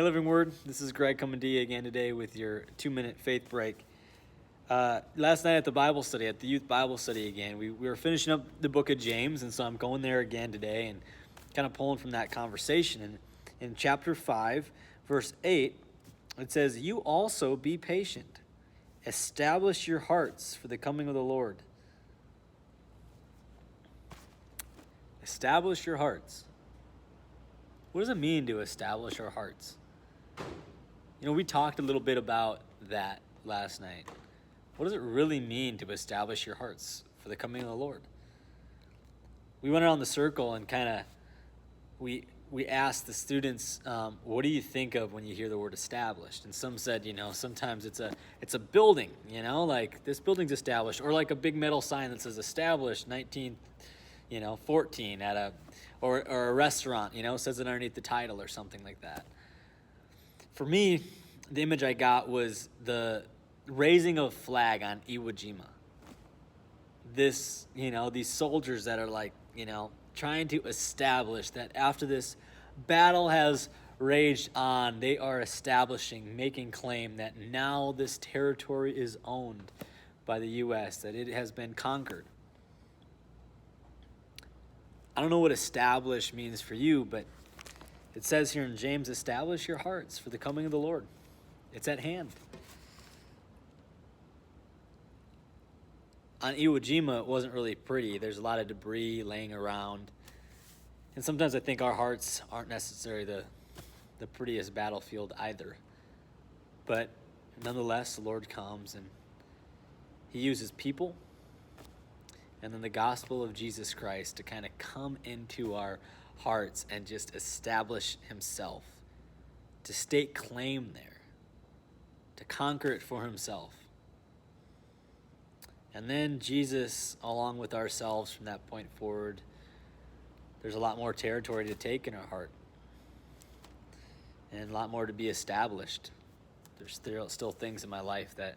Living Word, this is Greg coming to you again today with your 2-minute faith break. Last night at the Bible study, at the youth Bible study again, we were finishing up the book of James, and so I'm going there again today and kind of pulling from that conversation. And in chapter 5, verse 8, it says, "You also be patient. Establish your hearts for the coming of the Lord." Establish your hearts. What does it mean to establish our hearts? You know, we talked a little bit about that last night. What does it really mean to establish your hearts for the coming of the Lord? We went around the circle and kind of we asked the students, what do you think of when you hear the word established? And some said, sometimes it's a building, like this building's established, or like a big metal sign that says established 1914 at or a restaurant, says it underneath the title or something like that. For me, the image I got was the raising of a flag on Iwo Jima. These soldiers that are trying to establish that after this battle has raged on, they are establishing, making claim that now this territory is owned by the U.S., that it has been conquered. I don't know what establish means for you, but it says here in James, establish your hearts for the coming of the Lord. It's at hand. On Iwo Jima, it wasn't really pretty. There's a lot of debris laying around. And sometimes I think our hearts aren't necessarily the prettiest battlefield either. But nonetheless, the Lord comes and he uses people and then the gospel of Jesus Christ to kind of come into our hearts and just establish himself, to stake claim there, to conquer it for himself. And then Jesus, along with ourselves from that point forward, there's a lot more territory to take in our heart and a lot more to be established. There's still things in my life that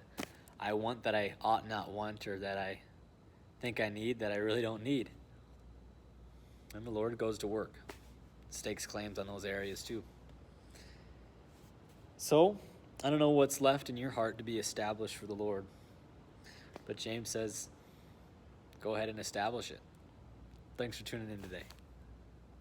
I want that I ought not want, or that I think I need that I really don't need. And the Lord goes to work, stakes claims on those areas too. So, I don't know what's left in your heart to be established for the Lord, but James says, go ahead and establish it. Thanks for tuning in today.